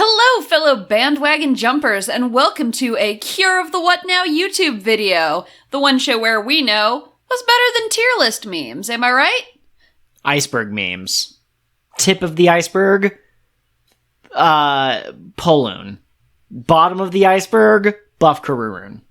Hello, fellow bandwagon jumpers, and welcome to a Cure of the What Now YouTube video. The one show where we know was better than tier list memes, am I right? Iceberg memes. Tip of the iceberg, Poloon. Bottom of the iceberg, Buff Karurun.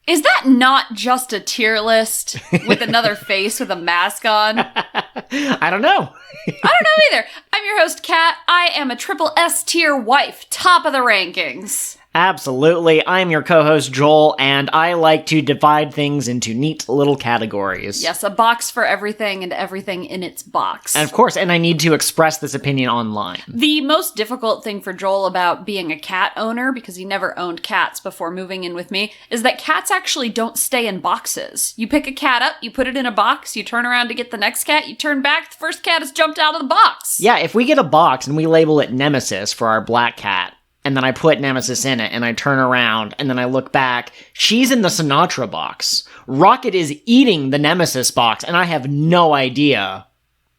Is that not just a tier list with another face with a mask on? I don't know. I don't know either. I'm your host, Kat. I am a triple S tier wife, top of the rankings. Absolutely. I'm your co-host, Joel, and I like to divide things into neat little categories. Yes, a box for everything and everything in its box. And of course, I need to express this opinion online. The most difficult thing for Joel about being a cat owner, because he never owned cats before moving in with me, is that cats actually don't stay in boxes. You pick a cat up, you put it in a box, you turn around to get the next cat, you turn back, the first cat has jumped out of the box. Yeah, if we get a box and we label it Nemesis for our black cat, and then I put Nemesis in it, and I turn around, and then I look back, she's in the Sinatra box. Rocket is eating the Nemesis box, and I have no idea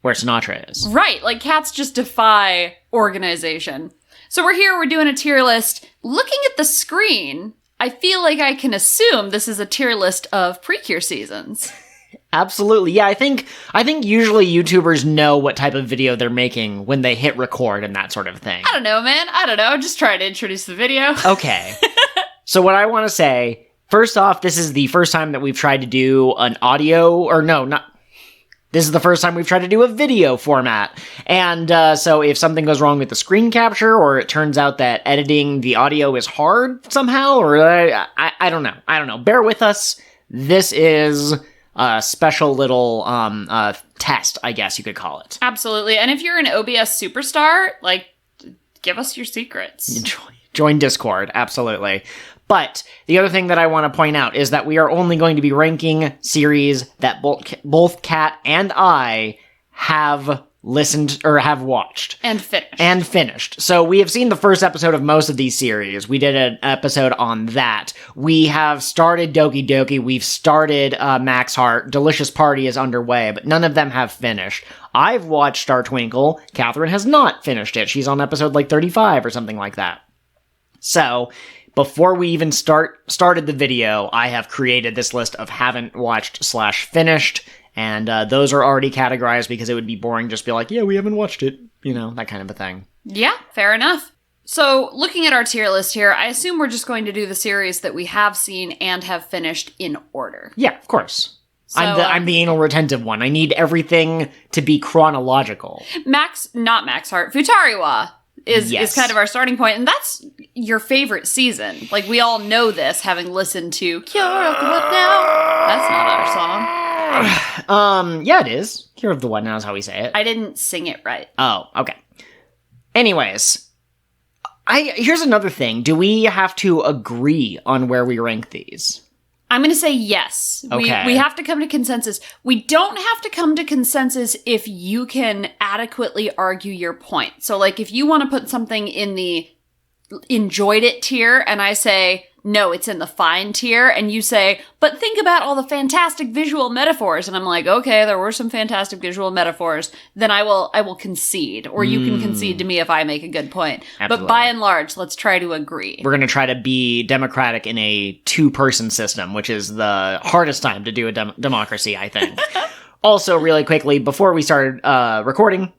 where Sinatra is. Right, like cats just defy organization. So we're here, we're doing a tier list. Looking at the screen, I feel like I can assume this is a tier list of Pre-Cure seasons. Absolutely. Yeah, I think usually YouTubers know what type of video they're making when they hit record and that sort of thing. I don't know, man. I don't know. Just trying to introduce the video. Okay. So what I want to say, first off, this is the first time that we've tried to do an audio, or no, not... This is the first time we've tried to do a video format. And so if something goes wrong with the screen capture, or it turns out that editing the audio is hard somehow, or I don't know. I don't know. Bear with us. This is a special little test, I guess you could call it. Absolutely. And if you're an OBS superstar, like, give us your secrets. Join Discord, absolutely. But the other thing that I want to point out is that we are only going to be ranking series that both Kat and I have listened or have watched. And finished. So we have seen the first episode of most of these series. We did an episode on that. We have started Doki Doki. We've started Max Heart. Delicious Party is underway, but none of them have finished. I've watched Star Twinkle. Catherine has not finished it. She's on episode like 35 or something like that. So before we even started the video, I have created this list of haven't watched / finished. And those are already categorized because it would be boring just be like, yeah, we haven't watched it. You know, that kind of a thing. Yeah, fair enough. So, looking at our tier list here, I assume we're just going to do the series that we have seen and have finished in order. Yeah, of course. So, I'm the anal retentive one. I need everything to be chronological. Not Max Heart, Futari is kind of our starting point, and that's your favorite season. Like, we all know this, having listened to Cure of the What Now. That's not our song. Yeah, it is. Cure of the What Now is how we say it. I didn't sing it right. Oh, okay. Anyways, here's another thing. Do we have to agree on where we rank these? I'm going to say yes. Okay. We have to come to consensus. We don't have to come to consensus if you can adequately argue your point. So, like, if you want to put something in the enjoyed it tier, and I say, no, it's in the fine tier, and you say, but think about all the fantastic visual metaphors, and I'm like, okay, there were some fantastic visual metaphors, then I will concede, or you can concede to me if I make a good point. Absolutely. But by and large, let's try to agree. We're going to try to be democratic in a two-person system, which is the hardest time to do a democracy, I think. Also, really quickly, before we started recording,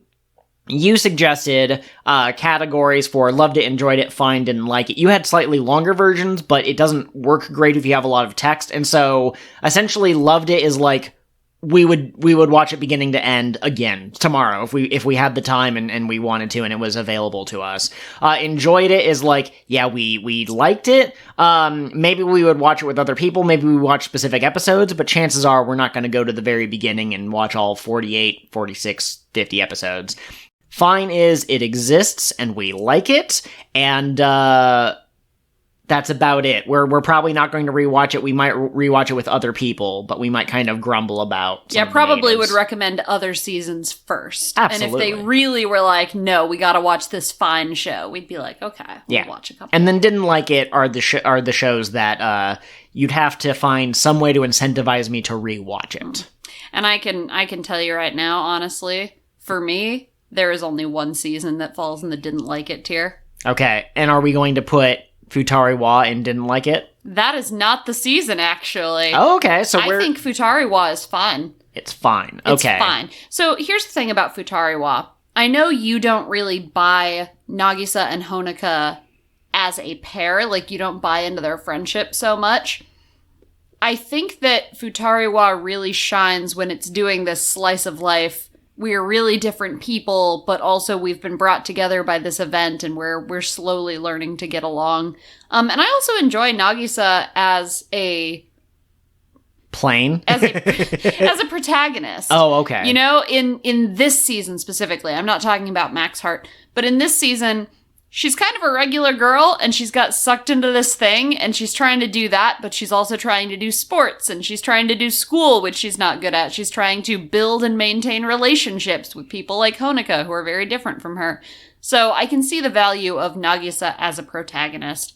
you suggested categories for loved it, enjoyed it, fine, didn't like it. You had slightly longer versions, but it doesn't work great if you have a lot of text. And so essentially loved it is like we would watch it beginning to end again tomorrow if we had the time and we wanted to and it was available to us. Enjoyed it is like, yeah, we liked it. Maybe we would watch it with other people. Maybe we watch specific episodes, but chances are we're not going to go to the very beginning and watch all 48, 46, 50 episodes. Fine is it exists and we like it, and that's about it. We're probably not going to rewatch it. We might rewatch it with other people, but we might kind of grumble about. Yeah, probably would recommend other seasons first. Absolutely. And if they really were like, no, we got to watch this fine show, we'd be like, okay, we'll watch a couple. And then didn't like it are the shows that you'd have to find some way to incentivize me to rewatch it. And I can tell you right now, honestly, for me, there is only one season that falls in the didn't like it tier. Okay, and are we going to put Futari Wa in didn't like it? That is not the season, actually. Oh, okay, so I think Futari Wa is fine. It's fine. Okay. It's fine. So here's the thing about Futari Wa. I know you don't really buy Nagisa and Honoka as a pair. Like, you don't buy into their friendship so much. I think that Futari Wa really shines when it's doing this slice of life. We're really different people, but also we've been brought together by this event, and we're slowly learning to get along. And I also enjoy Nagisa as a plain as a protagonist. Oh, okay. You know, in this season specifically, I'm not talking about Max Heart, but in this season, she's kind of a regular girl, and she's got sucked into this thing, and she's trying to do that, but she's also trying to do sports, and she's trying to do school, which she's not good at. She's trying to build and maintain relationships with people like Honoka, who are very different from her. So I can see the value of Nagisa as a protagonist.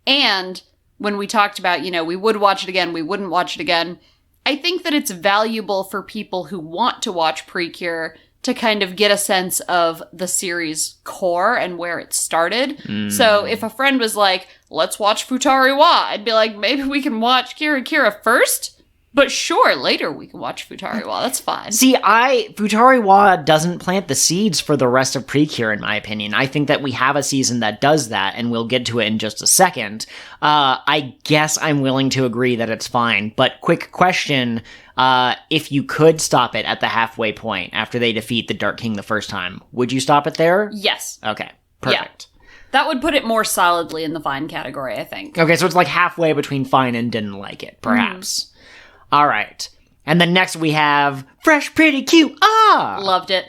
And when we talked about, you know, we would watch it again, we wouldn't watch it again, I think that it's valuable for people who want to watch PreCure to kind of get a sense of the series' core and where it started. So if a friend was like, let's watch Futari Wa, I'd be like, maybe we can watch Kirakira first? But sure, later we can watch Futari Wa. That's fine. See, Futari Wa doesn't plant the seeds for the rest of PreCure, in my opinion. I think that we have a season that does that, and we'll get to it in just a second. I guess I'm willing to agree that it's fine. But quick question, if you could stop it at the halfway point after they defeat the Dark King the first time, would you stop it there? Yes. Okay, perfect. Yeah. That would put it more solidly in the fine category, I think. Okay, so it's like halfway between fine and didn't like it, perhaps. All right. And then next we have Fresh Pretty Cute. Loved it.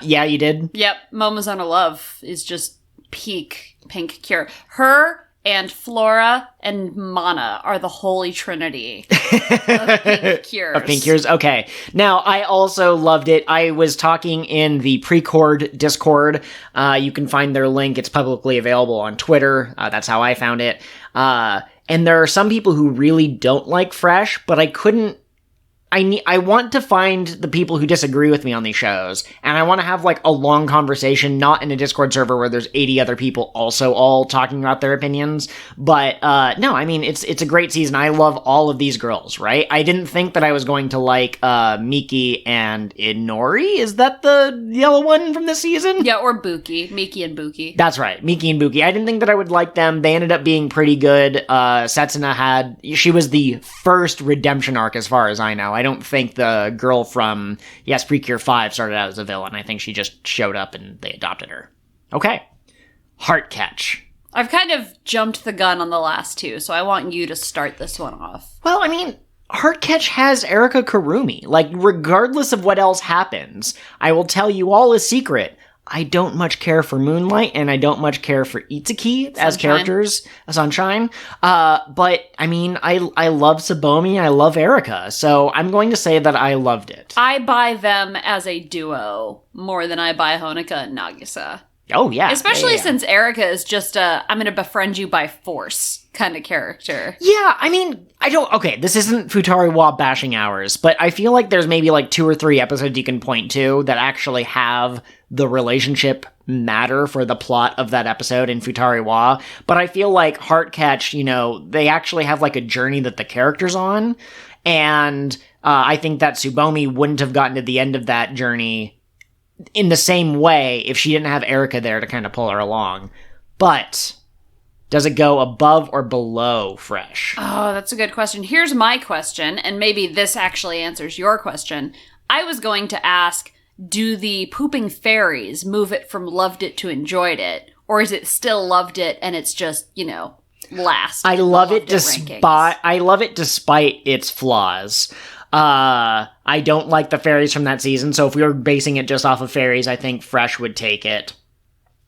Yeah, you did? Yep. Momozona Love is just peak pink cure. Her and Flora and Mana are the holy trinity of pink cures. Of pink cures? Okay. Now, I also loved it. I was talking in the Precord Discord. You can find their link. It's publicly available on Twitter. That's how I found it. And there are some people who really don't like Fresh, but I want to find the people who disagree with me on these shows, and I want to have, like, a long conversation, not in a Discord server where there's 80 other people also all talking about their opinions, but, no, I mean, it's a great season. I love all of these girls, right? I didn't think that I was going to like, Miki and Inori? Is that the yellow one from this season? Yeah, or Buki. Miki and Buki. That's right, Miki and Buki. I didn't think that I would like them. They ended up being pretty good. Setsuna she was the first redemption arc as far as I know. I don't think the girl from, PreCure 5 started out as a villain. I think she just showed up and they adopted her. Okay. Heartcatch. I've kind of jumped the gun on the last two, so I want you to start this one off. Well, I mean, Heartcatch has Erika Kurumi. Like, regardless of what else happens, I will tell you all a secret. I don't much care for Moonlight, and I don't much care for Itsuki as characters, Sunshine. But, I mean, I love Tsubomi, I love Erika, so I'm going to say that I loved it. I buy them as a duo more than I buy Honoka and Nagisa. Oh, yeah. Especially since Erika is just I'm going to befriend you by force kind of character. Yeah, I mean, okay, this isn't Futari Wa bashing hours, but I feel like there's maybe like 2 or 3 episodes you can point to that actually have the relationship matter for the plot of that episode in Futari Wa. But I feel like Heartcatch, they actually have like a journey that the character's on. And I think that Tsubomi wouldn't have gotten to the end of that journey in the same way if she didn't have Erika there to kind of pull her along. But does it go above or below Fresh? Oh, that's a good question. Here's my question, and maybe this actually answers your question. I was going to ask, do the pooping fairies move it from loved it to enjoyed it? Or is it still loved it and it's just, last? I love it despite its flaws. I don't like the fairies from that season, so if we were basing it just off of fairies, I think Fresh would take it.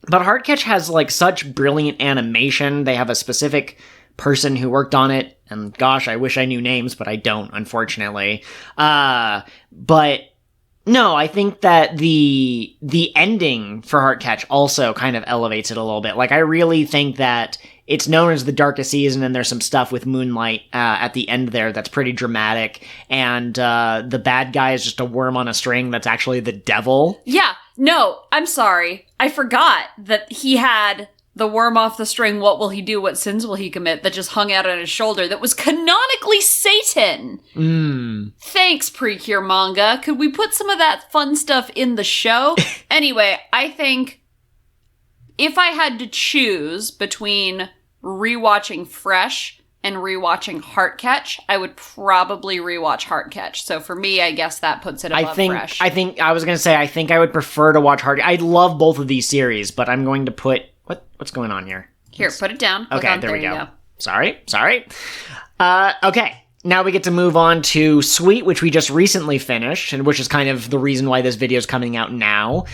But Heartcatch has, like, such brilliant animation. They have a specific person who worked on it, and gosh, I wish I knew names, but I don't, unfortunately. But no, I think that the ending for Heartcatch also kind of elevates it a little bit. Like, I really think that it's known as the darkest season, and there's some stuff with Moonlight at the end there that's pretty dramatic, and the bad guy is just a worm on a string that's actually the devil. Yeah, no, I'm sorry. I forgot that he had the worm off the string, what will he do, what sins will he commit, that just hung out on his shoulder, that was canonically Satan. Thanks, Pre-Cure manga. Could we put some of that fun stuff in the show? Anyway, I think if I had to choose between rewatching Fresh and rewatching Heartcatch, I would probably rewatch Heartcatch. So for me, I guess that puts it above Fresh. I think I would prefer to watch Heartcatch. I love both of these series, but I'm going to put what's going on here? Here, put it down. Okay, there we go. Sorry. Okay. Now we get to move on to Sweet, which we just recently finished, and which is kind of the reason why this video is coming out now.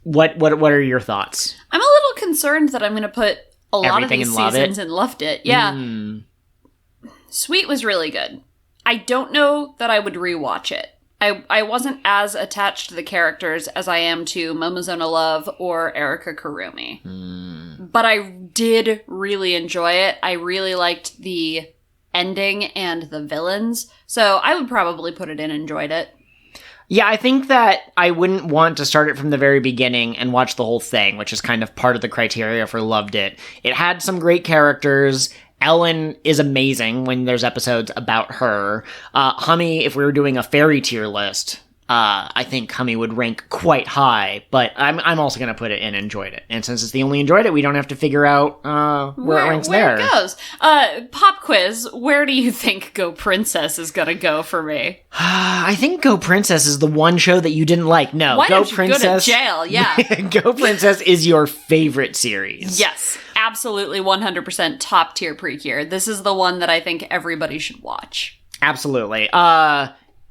What are your thoughts? I'm a little concerned that I'm going to put a lot Everything of these and seasons and loved it. Yeah. Sweet was really good. I don't know that I would rewatch it. I wasn't as attached to the characters as I am to Momozona Love or Erika Kurumi. But I did really enjoy it. I really liked the ending and the villains. So I would probably put it in enjoyed it. Yeah, I think that I wouldn't want to start it from the very beginning and watch the whole thing, which is kind of part of the criteria for loved it. It had some great characters. Ellen is amazing when there's episodes about her. Hummy, if we were doing a fairy tier list, I think Hummy would rank quite high, but I'm also going to put it in enjoyed it. And since it's the only enjoyed it, we don't have to figure out where it ranks there. Where it goes. Pop quiz, where do you think Go Princess is going to go for me? I think Go Princess is the one show that you didn't like. No, Why Go don't you Princess. go to jail? Yeah. Go Princess is your favorite series. Yes, absolutely 100% top tier Pre-Cure. This is the one that I think everybody should watch. Absolutely.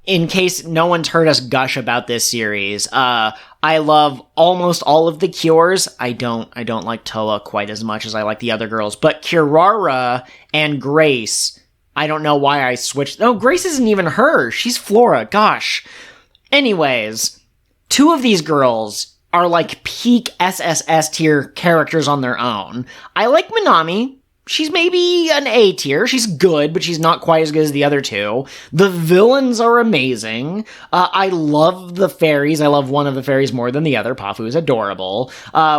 In case no one's heard us gush about this series, I love almost all of the cures. I don't like Toa quite as much as I like the other girls, but Kirara and Grace, I don't know why I switched. No, Grace isn't even her. She's Flora. Gosh. Anyways, two of these girls are like peak SSS tier characters on their own. I like Minami. She's maybe an A tier. She's good, but she's not quite as good as the other two. The villains are amazing. I love the fairies. I love one of the fairies more than the other. Pafu is adorable.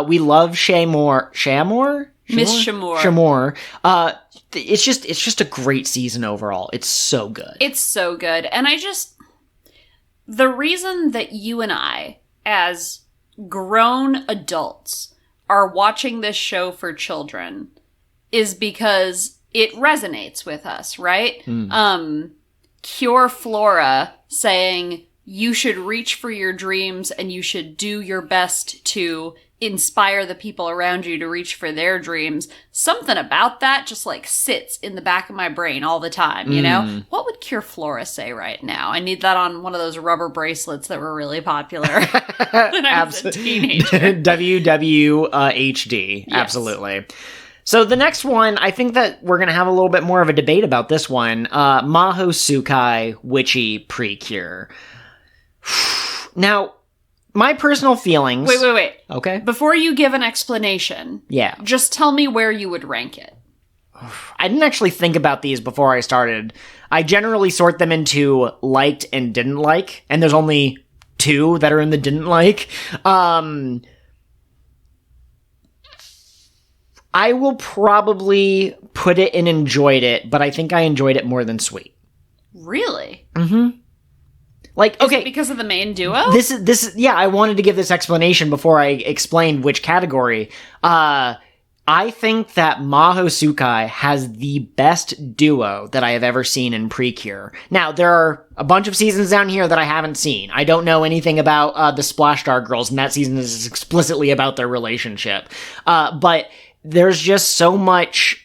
We love Shamor. Miss Shamor. It's just a great season overall. It's so good. It's so good. And the reason that you and I, as grown adults, are watching this show for children is because it resonates with us, right? Cure Flora saying you should reach for your dreams and you should do your best to inspire the people around you to reach for their dreams. Something about that just like sits in the back of my brain all the time, you know? What would Cure Flora say right now? I need that on one of those rubber bracelets that were really popular when I was a teenager. WWHD. Yes. Absolutely. So the next one, I think that we're going to have a little bit more of a debate about this one. Mahou Tsukai Pre-Cure. Now, my personal feelings... Wait. Okay. Before you give an explanation, yeah, just tell me where you would rank it. I didn't actually think about these before I started. I generally sort them into liked and didn't like, and there's only two that are in the didn't like. I will probably put it in enjoyed it, but I think I enjoyed it more than Sweet. Really? Mm-hmm. Like, okay. Is it because of the main duo? This is, yeah, I wanted to give this explanation before I explained which category. I think that Mahou Tsukai has the best duo that I have ever seen in Pre-Cure. Now, there are a bunch of seasons down here that I haven't seen. I don't know anything about the Splash Star girls, and that season is explicitly about their relationship. But there's just so much...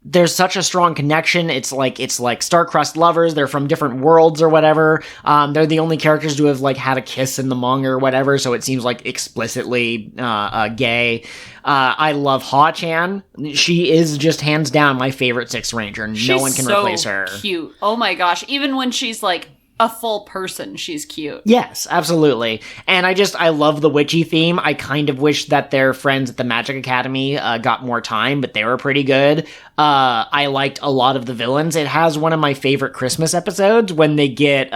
There's such a strong connection. It's like star-crossed lovers. They're from different worlds or whatever. They're the only characters to have like had a kiss in the manga or whatever, so it seems like explicitly gay. I love Ha-chan. She is just hands down my favorite Sixth Ranger. No one can replace her. She's so cute. Oh my gosh. Even when she's like a full person, she's cute. Yes, absolutely. And I love the witchy theme. I kind of wish that their friends at the Magic Academy got more time, but they were pretty good. I liked a lot of the villains. It has one of my favorite Christmas episodes when they get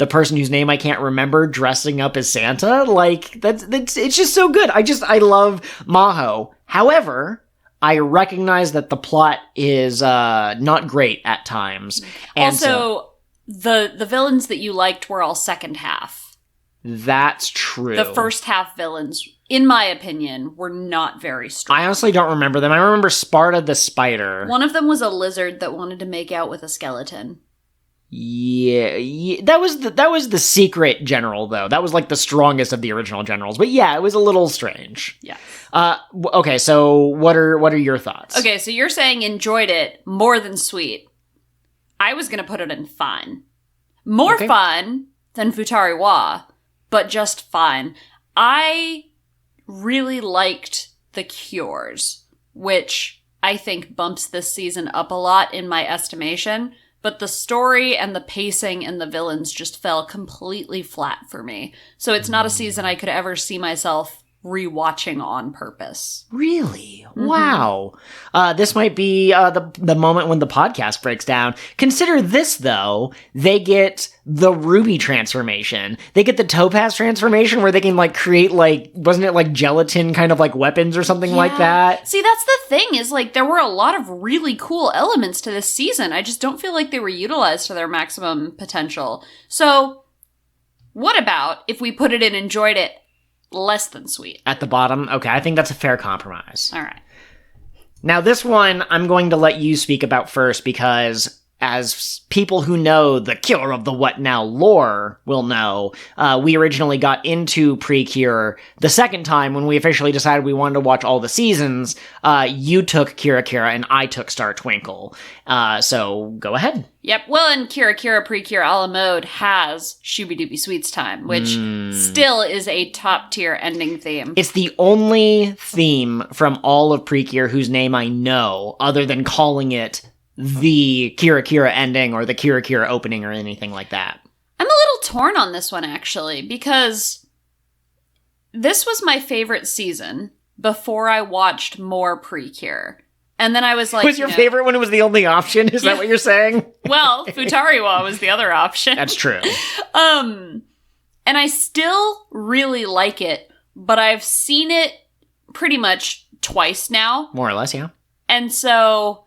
the person whose name I can't remember dressing up as Santa. Like, it's just so good. I love Mahou. However, I recognize that the plot is not great at times. And also, the villains that you liked were all second half. That's true. The first half villains, in my opinion, were not very strong. I honestly don't remember them. I remember Sparta the Spider. One of them was a lizard that wanted to make out with a skeleton. Yeah, that was the secret general, though. That was like the strongest of the original generals. But yeah, it was a little strange. Yeah. Okay, so what are your thoughts? Okay, so you're saying enjoyed it more than sweet. I was gonna put it in fine. More fun than Futari wa, but just fine. I really liked the cures, which I think bumps this season up a lot in my estimation. But the story and the pacing and the villains just fell completely flat for me. So it's not a season I could ever see myself rewatching on purpose. Really? Mm-hmm. Wow. This might be the moment when the podcast breaks down. Consider this, though. They get the ruby transformation. They get the topaz transformation where they can, like, create, like, wasn't it, like, gelatin kind of, like, weapons or something like that? See, that's the thing, is, like, there were a lot of really cool elements to this season. I just don't feel like they were utilized to their maximum potential. So, what about if we put it in enjoyed it less than sweet? At the bottom? Okay, I think that's a fair compromise. All right. Now, this one, I'm going to let you speak about first because, as people who know the Cure of the What Now lore will know, we originally got into Pre-Cure the second time when we officially decided we wanted to watch all the seasons. You took Kirakira and I took Star Twinkle. So, go ahead. Yep, well, and Kirakira Pre-Cure a la mode has Shooby Dooby Sweets Time, which still is a top-tier ending theme. It's the only theme from all of Pre-Cure whose name I know, other than calling it the Kirakira ending or the Kirakira opening or anything like that. I'm a little torn on this one, actually, because this was my favorite season before I watched more Pre-Cure. And then I was like... Was your favorite when it was the only option? Is that what you're saying? Well, Futari wa was the other option. That's true. And I still really like it, but I've seen it pretty much twice now. More or less, yeah. And so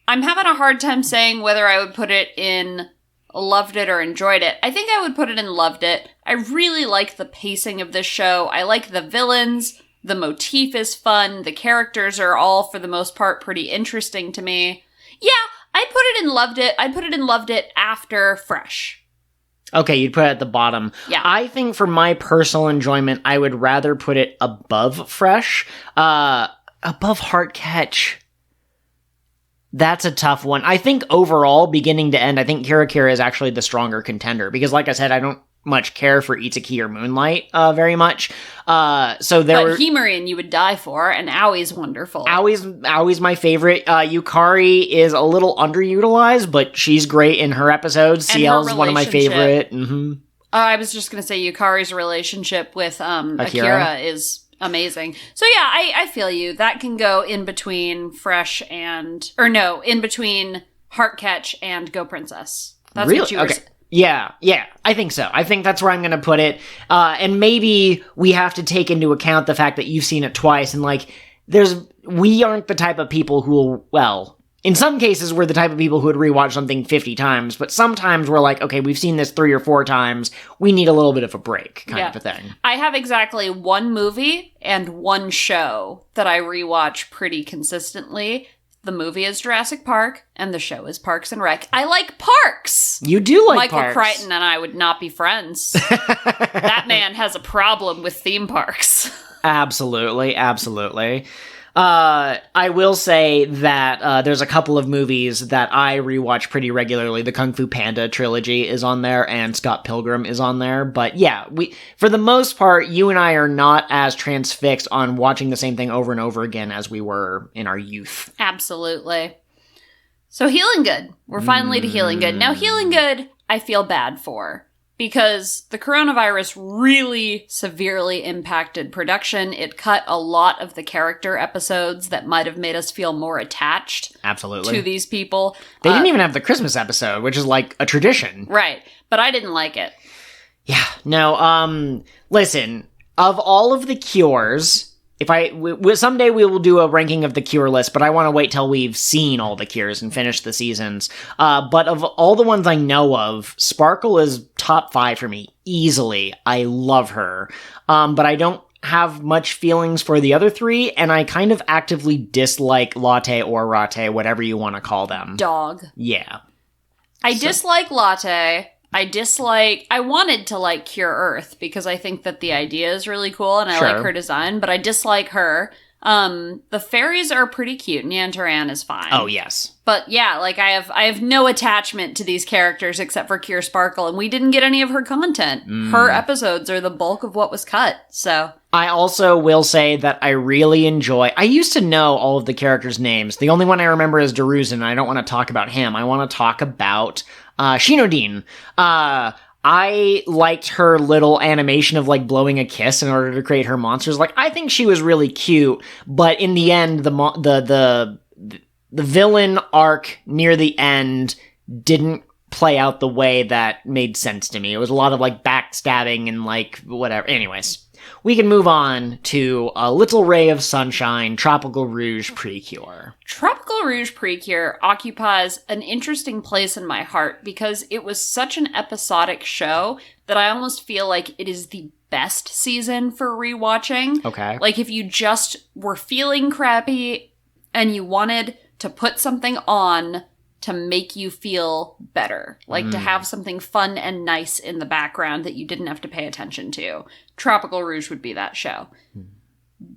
I'm having a hard time saying whether I would put it in loved it or enjoyed it. I think I would put it in loved it. I really like the pacing of this show. I like the villains. The motif is fun. The characters are all, for the most part, pretty interesting to me. Yeah, I'd put it in loved it. I'd put it in loved it after Fresh. Okay, you'd put it at the bottom. Yeah. I think for my personal enjoyment, I would rather put it above Fresh. Above Heartcatch. That's a tough one. I think overall, beginning to end, I think Kirakira is actually the stronger contender. Because like I said, I don't much care for Itsuki or Moonlight very much. But Himarian you would die for, and Aoi's wonderful. Aoi's my favorite. Yukari is a little underutilized, but she's great in her episodes. CL's one of my favorite. Mm-hmm. I was just going to say Yukari's relationship with Akira is amazing. So yeah, I feel you. That can go in between Fresh and... Or no, in between Heartcatch and Go Princess. That's really? What you were okay. Yeah, I think so. I think that's where I'm going to put it. And maybe we have to take into account the fact that you've seen it twice, and like, we aren't the type of people who will, well, in some cases we're the type of people who would rewatch something 50 times, but sometimes we're like, okay, we've seen this 3 or 4 times, we need a little bit of a break, kind of a thing. I have exactly one movie and one show that I rewatch pretty consistently. The movie is Jurassic Park, and the show is Parks and Rec. I like parks! You do like Michael parks. Crichton and I would not be friends. That man has a problem with theme parks. Absolutely. I will say that there's a couple of movies that I rewatch pretty regularly. The Kung Fu Panda trilogy is on there, and Scott Pilgrim is on there. But yeah, for the most part, you and I are not as transfixed on watching the same thing over and over again as we were in our youth. Absolutely. So Healin Good. We're finally to Healin Good. Now, Healin Good, I feel bad for. because the coronavirus really severely impacted production. It cut a lot of the character episodes that might have made us feel more attached Absolutely. to these people. They didn't even have the Christmas episode, which is like a tradition. Right. But I didn't like it. Yeah. No, listen, of all of the cures, someday we will do a ranking of the cure list, but I want to wait till we've seen all the cures and finished the seasons. But of all the ones I know of, Sparkle is top 5 for me, easily. I love her. But I don't have much feelings for the other 3, and I kind of actively dislike Latte or Rate, whatever you want to call them. Dog. Yeah. I dislike Latte. I wanted to like Cure Earth because I think that the idea is really cool and I like her design, but I dislike her. The fairies are pretty cute. Niantaran is fine. Oh, yes. But yeah, like I have no attachment to these characters except for Cure Sparkle, and we didn't get any of her content. Her episodes are the bulk of what was cut, so. I also will say that I really enjoy... I used to know all of the characters' names. The only one I remember is Daruzan, and I don't want to talk about him. I want to talk about Shinodine. I liked her little animation of, like, blowing a kiss in order to create her monsters. Like, I think she was really cute, but in the end, the villain arc near the end didn't play out the way that made sense to me. It was a lot of, like, backstabbing and, like, whatever. Anyways, we can move on to A Little Ray of Sunshine, Tropical-Rouge Pre-Cure. Tropical-Rouge Pre-Cure occupies an interesting place in my heart because it was such an episodic show that I almost feel like it is the best season for rewatching. Okay. Like, if you just were feeling crappy and you wanted to put something on to make you feel better. Like, to have something fun and nice in the background that you didn't have to pay attention to. Tropical-Rouge would be that show.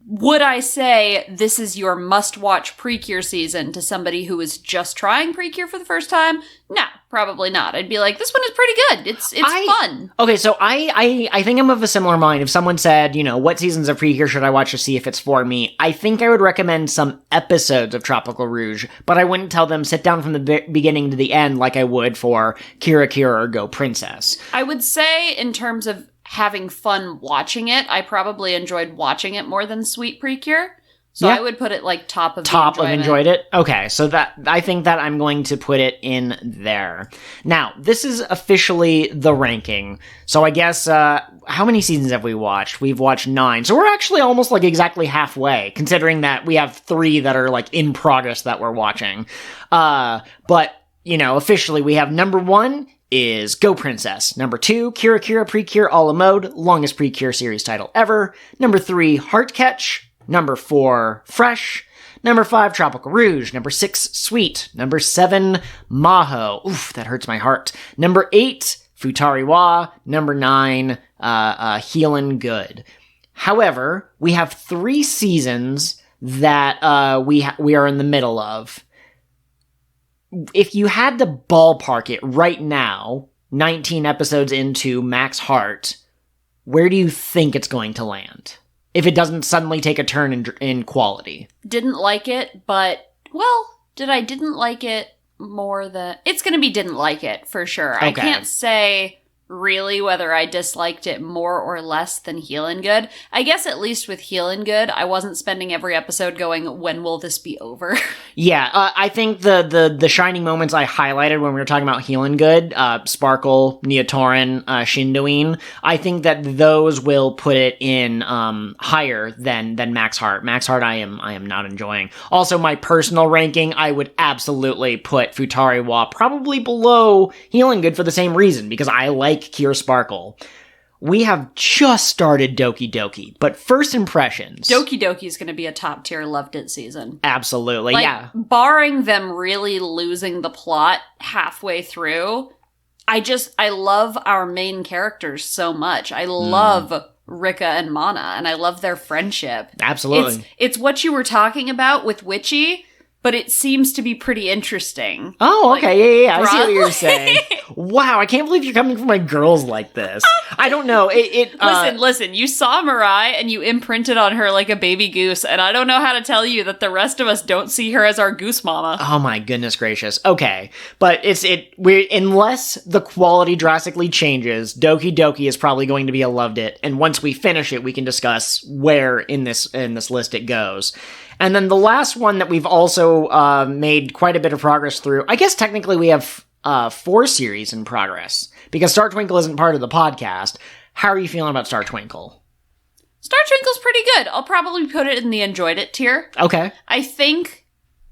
Would I say this is your must-watch Pre-Cure season to somebody who is just trying Pre-Cure for the first time? No, probably not. I'd be like, this one is pretty good. It's fun. Okay, so I think I'm of a similar mind. If someone said, you know, what seasons of Pre-Cure should I watch to see if it's for me, I think I would recommend some episodes of Tropical-Rouge, but I wouldn't tell them sit down from the beginning to the end like I would for Kirakira or Go Princess. I would say in terms of having fun watching it, I probably enjoyed watching it more than Sweet Pre-Cure. So yeah. I would put it like top of enjoyed it. Okay, so that I think that I'm going to put it in there. Now, this is officially the ranking. So I guess how many seasons have we watched? We've watched 9. So we're actually almost like exactly halfway, considering that we have 3 that are like in progress that we're watching. But you know, officially we have number 1 is Go Princess. Number 2, Kirakira Pre-Cure a la mode, longest Pre-Cure series title ever. Number 3, Heartcatch. Number 4, Fresh. Number 5, Tropical-Rouge. Number 6, Sweet. Number 7, Mahou. Oof, that hurts my heart. Number 8, Futari. Number 9, Healin Good. However, we have 3 seasons that we are in the middle of. If you had to ballpark it right now, 19 episodes into Max Heart, where do you think it's going to land? If it doesn't suddenly take a turn in quality. Didn't like it, but, well, didn't like it more than... It's going to be didn't like it, for sure. Okay. I can't say really whether I disliked it more or less than Healin Good. I guess at least with Healin Good, I wasn't spending every episode going, when will this be over? Yeah, I think the shining moments I highlighted when we were talking about Healin Good, Sparkle, Neotorin, Shindoine, I think that those will put it in higher than Max Heart. Max Heart I am not enjoying. Also, my personal ranking, I would absolutely put Futari probably below Healin Good for the same reason, because I like Cure Sparkle. We have just started Doki Doki, but first impressions. Doki Doki is going to be a top tier loved it season. Absolutely, like, yeah. Barring them really losing the plot halfway through, I love our main characters so much. I love Rika and Mana, and I love their friendship. Absolutely. It's what you were talking about with Witchy, but it seems to be pretty interesting. Oh, okay, yeah. I see what you're saying. Wow, I can't believe you're coming for my girls like this. I don't know. Listen, you saw Mirai and you imprinted on her like a baby goose, and I don't know how to tell you that the rest of us don't see her as our goose mama. Oh my goodness gracious. Okay. But unless the quality drastically changes, Doki Doki is probably going to be a loved it, and once we finish it, we can discuss where in this list it goes. And then the last one that we've also made quite a bit of progress through, I guess technically we have 4 series in progress, because Star Twinkle isn't part of the podcast. How are you feeling about Star Twinkle? Star Twinkle's pretty good. I'll probably put it in the enjoyed it tier. Okay. I think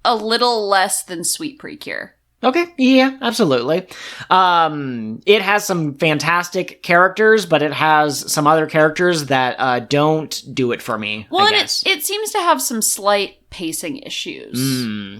a little less than Sweet Pre-Cure. Okay, yeah, absolutely. It has some fantastic characters, but it has some other characters that don't do it for me, well, I guess. It seems to have some slight pacing issues.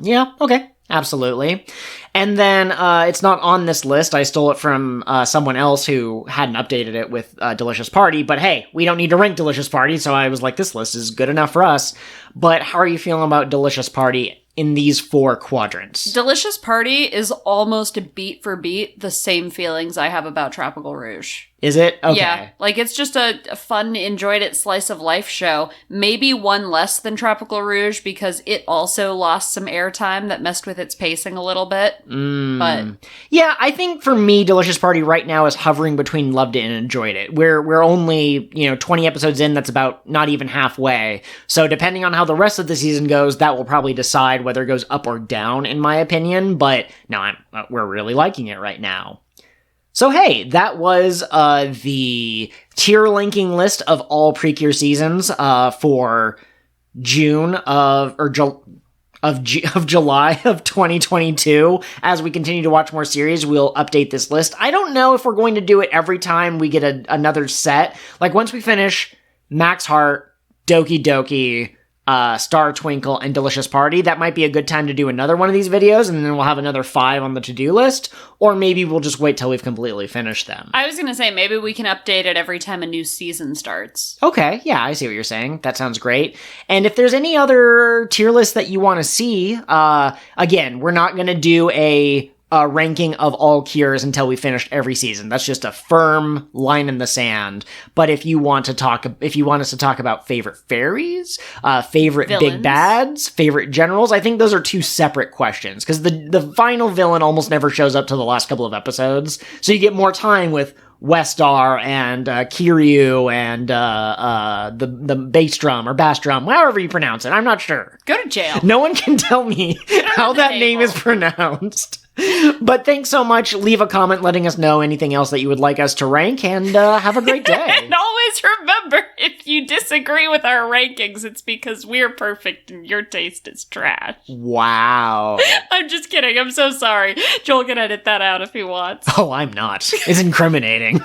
Yeah, okay, absolutely. And then it's not on this list. I stole it from someone else who hadn't updated it with Delicious Party, but hey, we don't need to rank Delicious Party, so I was like, this list is good enough for us. But how are you feeling about Delicious Party in these 4 quadrants? Delicious Party is almost beat for beat the same feelings I have about Tropical-Rouge. Is it? Okay. Yeah, like it's just a fun, enjoyed it slice of life show. Maybe one less than Tropical-Rouge because it also lost some airtime that messed with its pacing a little bit. But yeah, I think for me, Delicious Party right now is hovering between loved it and enjoyed it. We're only 20 episodes in. That's about not even halfway. So depending on how the rest of the season goes, that will probably decide whether it goes up or down, in my opinion. But no, we're really liking it right now. So hey, that was the tier linking list of all Pre-Cure seasons for June of July of 2022. As we continue to watch more series, we'll update this list. I don't know if we're going to do it every time we get another set. Like once we finish Max Heart, Doki Doki, Star Twinkle, and Delicious Party, that might be a good time to do another one of these videos, and then we'll have another 5 on the to-do list, or maybe we'll just wait till we've completely finished them. I was gonna say, maybe we can update it every time a new season starts. Okay, yeah, I see what you're saying. That sounds great. And if there's any other tier lists that you want to see, again, we're not gonna do a ranking of all cures until we finished every season. That's just a firm line in the sand. But if you want us to talk about favorite fairies, favorite Villains. big bads, favorite generals, I think those are 2 separate questions, because the final villain almost never shows up to the last couple of episodes, so you get more time with Westar and Kiryu and the bass drum or bass drum, however you pronounce it. I'm not sure. Go to jail. No one can tell me how that name is pronounced. But thanks so much. Leave a comment letting us know anything else that you would like us to rank, and have a great day. And always remember, if you disagree with our rankings, it's because we're perfect and your taste is trash. Wow. I'm just kidding. I'm so sorry. Joel can edit that out if he wants. Oh, I'm not. It's incriminating.